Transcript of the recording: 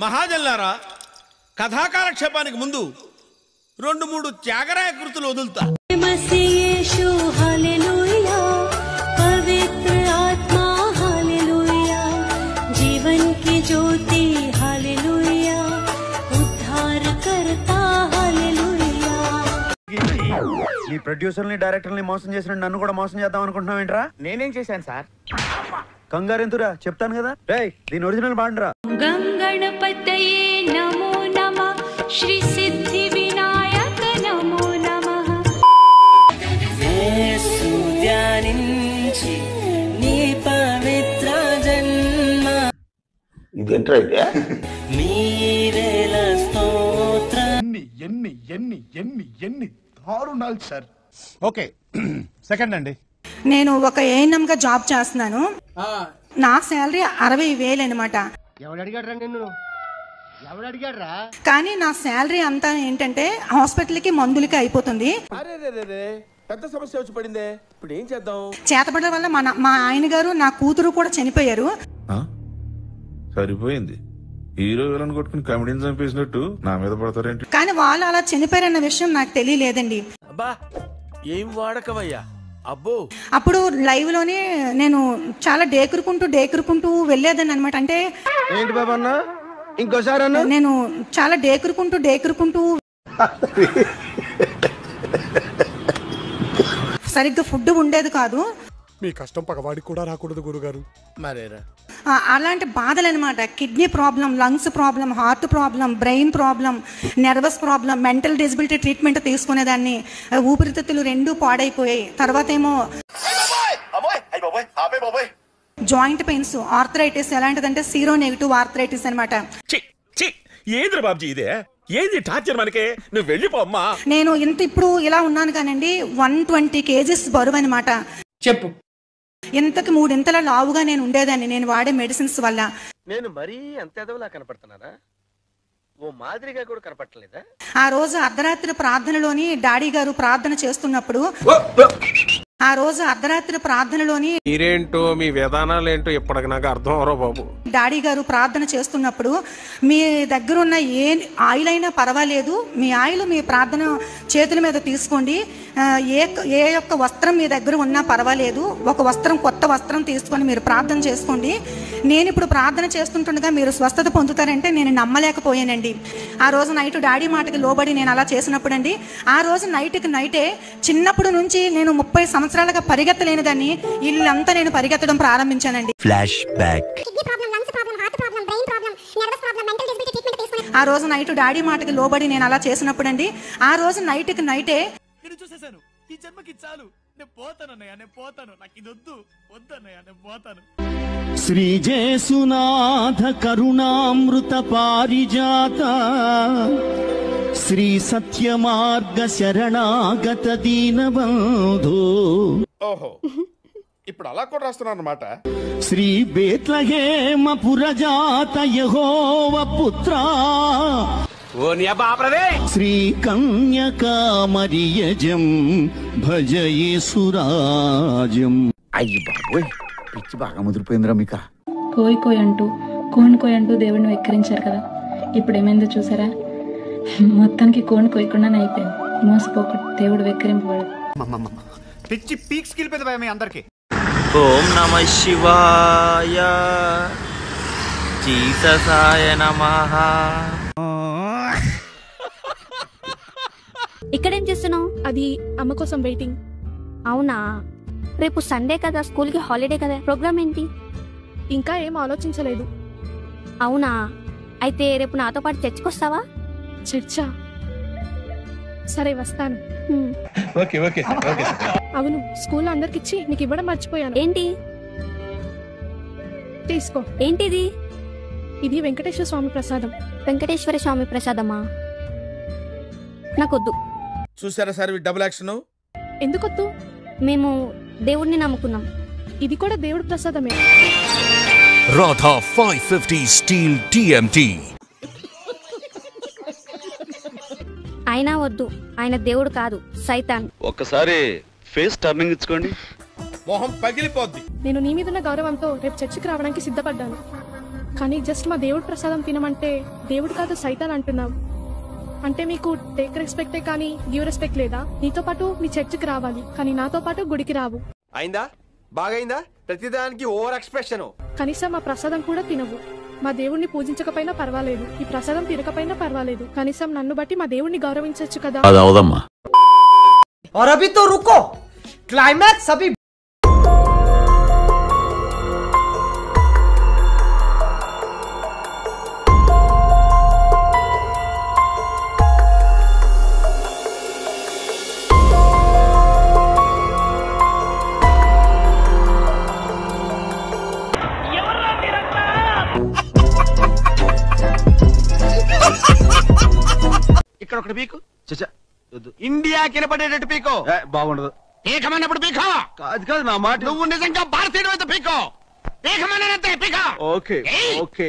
మహాజల్లారా, కథాకాలక్షేపానికి ముందు 2-3 త్యాగరాయ కృతులు వదులుతా. ఈ ప్రొడ్యూసర్ని డైరెక్టర్ని మోసం చేసిన నన్ను కూడా మోసం చేద్దాం అనుకుంటున్నావు ఏంట్రా? నేనేం చేశాను సార్? కంగారెంతురా, చెప్తాను కదా. రేయ్, దీని ఒరిజినల్ పాడరా. గంగణపతయే నమో నమః, శ్రీ సిద్ధి వినాయక నమో నమః. ధ్యానించి నీ పవిత్ర జన్మ ఇదేంట్రా అయితే మీరేల స్తోత్ర. ఎన్ని దారుణాలు సార్. ఓకే, సెకండ్ అండి. నేను ఒక ఏఎన్ఎం గా జాబ్ చేస్తున్నాను. నా శాలరీ 60,000 అనమాట. కానీ నా శాలరీ అంతా ఏంటంటే హాస్పిటల్ కి మందులకి అయిపోతుంది. పెద్ద సమస్య వచ్చి పడిందే, ఇప్పుడు ఏం చేద్దాం? చేతపడడం వల్ల మా ఆయన గారు నా కూతురు కూడా చనిపోయారు. సరిపోయింది. హీరో విలన్ కొట్టుకుని కామెడీని చంపేసినట్టు నా మీద పడతారేంటి? కానీ వాళ్ళు అలా చనిపోయారన్న విషయం నాకు తెలియలేదండి. అబ్బా, ఏం వాడకవయ్యా అబ్బో. అప్పుడు లైవ్ లోనే నేను చాలా డేకురుకుంటూ వెళ్ళేదాన్ని అనమాట. అంటే ఏంటి బాబా అన్న, ఇంకోసారి అన్న. నేను చాలా డేకురుకుంటూ సరిగ్గా ఫుడ్ ఉండేది కాదు. మీ కష్టం పగవాడికి కూడా రాకూడదు గురుగారు. మరేరా అలాంటి బాధలు అనమాట. Kidney problem, lungs problem, heart problem, brain problem, nervous problem, mental disability treatment తీసుకునేదాన్ని. ఊపిరితిత్తులు 2 పాడైపోయాయి. తర్వాత ఏమో జాయింట్ పెయిన్స్, ఆర్థరైటిస్. ఎలాంటిదంటే సీరో నెగిటివ్ ఆర్థరైటిస్ అనమాట. నేను ఇప్పుడు ఇలా ఉన్నాను కానండి, 120 kgs బరువు అనమాట. చెప్పు. ఇంతకు 3 ఇంతల లావుగా నేను ఉండేదాన్ని, నేను వాడే మెడిసిన్స్ వల్ల. నేను మరీ అంత ఎదవలా కనపడుతున్నానా? ఓ మాదిరిగా కూడా కనపడలేదా? ఆ రోజు అర్ధరాత్రి ప్రార్థనలోని డాడీ గారు ప్రార్థన చేస్తున్నప్పుడు మీరేంటో మీ విధానాలు ఏంటో ఇప్పటికి నాకు అర్థం అవరో బాబు. డాడీ గారు ప్రార్థన చేస్తున్నప్పుడు, మీ దగ్గర ఉన్న ఏ ఆయిల్ అయినా పర్వాలేదు, మీ ఆయిల్ మీ ప్రార్థన చేతుల మీద తీసుకోండి. ఏ యొక్క వస్త్రం మీ దగ్గర ఉన్నా పర్వాలేదు, ఒక వస్త్రం, కొత్త వస్త్రం తీసుకొని మీరు ప్రార్థన చేసుకోండి. నేను ఇప్పుడు ప్రార్థన చేస్తుండగా మీరు స్వస్థత పొందుతారంటే నేను నమ్మలేకపోయానండి. ఆ రోజు నైట్ డాడీ మాటకి లోబడి నేను అలా చేసినప్పుడు అండి, ఆ రోజు నైటే చిన్నప్పటి నుంచి నేను 30 సంవత్సరాలుగా పరిగెత్తలేని దాన్ని ఇల్లంతా నేను పరిగెత్తడం ప్రారంభించానండి. Flash back. ఆ రోజు నైట్ డాడీ మాటకి లోబడి నేను అలా చేసినప్పుడు అండి, ఆ రోజు నైటే చూసేసాను. ఈ జన్మకి చాలు, నేను పోతానన్నయ్య, నేను పోతాను, నాకు ఇది వద్దన్నయ్య, నేను పోతాను. శ్రీ జయసునాథ కరుణామృత పారిజాత శ్రీ సత్యమార్గ శరణాగత దీనబంధు. ఓహో, ఇప్పుడు అలా కూడా రాస్తున్నారు అన్నమాట. శ్రీ బేత్లహేమ పురజాత యెహోవ పుత్ర శ్రీ కన్యకా మరియజం భజ యేసురాజం. అయ్యి బాబోయ్, పిచ్చి బాగా ముదిరిపోయిందిరా మీక. కోయ్ అంటూ దేవుడిని వెక్కిరించారు కదా, ఇప్పుడు ఏమైందో చూసారా? మొత్తానికి కోయకుండానే అయిపోయింది. మోసపోక దేవుడు వెక్కిరింపబడు. పిచ్చి పీక్స్ కిలిపోయింది మీ అందరికి. ఓం నమ శివాయ, జీససాయ నమః. ఇక్కడేం చేస్తున్నావు? అది అమ్మ కోసం వెయిటింగ్. అవునా, రేపు సండే కదా, స్కూల్ కి హాలిడే కదా, ప్రోగ్రామ్ ఏంటి? ఇంకా ఏం ఆలోచించలేదు. అవునా, అయితే రేపు నాతో పాటు చర్చికొస్తావా? చర్చా? సరే వస్తాను. అవును, స్కూల్ అందరికిచ్చి నీకు ఇవ్వడం మర్చిపోయాను. ఏంటి? తీసుకో. ఏంటిది? ఇది వెంకటేశ్వర స్వామి ప్రసాదం. వెంకటేశ్వర స్వామి ప్రసాదమా? నాకొద్దు. చూసారా సార్ డబుల్ యాక్షన్? ఎందుకొద్దు? మేము దేవుడిని నమ్ముకున్నాం. ఇది కూడా దేవుడి ప్రసాదమే. Radha 550 steel TMT. అయినా వద్దు, ఆయన దేవుడు కాదు, సైతాన్. ఒక్కసారి ఫేస్ టర్నింగ్ ఇచ్చుకోండి, మొహం పగిలిపోద్ది. నేను నీ మీదున్న గౌరవంతో రేపు చర్చికి రావడానికి సిద్ధపడ్డాను. కానీ జస్ట్ మా దేవుడి ప్రసాదం తినమంటే దేవుడు కాదు సైతాన్ అంటున్నావు. అంటే మీకు టేక్ రెస్పెక్టే కానీ గివ్ రెస్పెక్ట్ లేదా? నీతో పాటు మీ చర్చికి రావాలి కానీ నాతో పాటు గుడికి రావు. అయిందా? బాగైందా? ప్రతిదానికి ఓవర్ ఎక్స్ప్రెషన్. కనీసం మా ప్రసాదం కూడా తినవు. మా దేవుణ్ణి పూజించకపోయినా పర్వాలేదు, ఈ ప్రసాదం తినకపోయినా పర్వాలేదు, కనీసం నన్ను బట్టి మా దేవుణ్ణి గౌరవించవచ్చు కదా. అదవుదమ్మా. और अभी तो रुको, क्लाइमैक्स अभी. ఇక్కడ ఒకటి పీకు. ఇండియా కినపడేటట్టు పీకో. బాగుండదు. పీకమన్నప్పుడు పీకో. కాదు కాదు నా మాట. నువ్వు నిజంగా భారతీయుడు అయితే పీకో. పీకమన్నంతే పీకో. Okay okay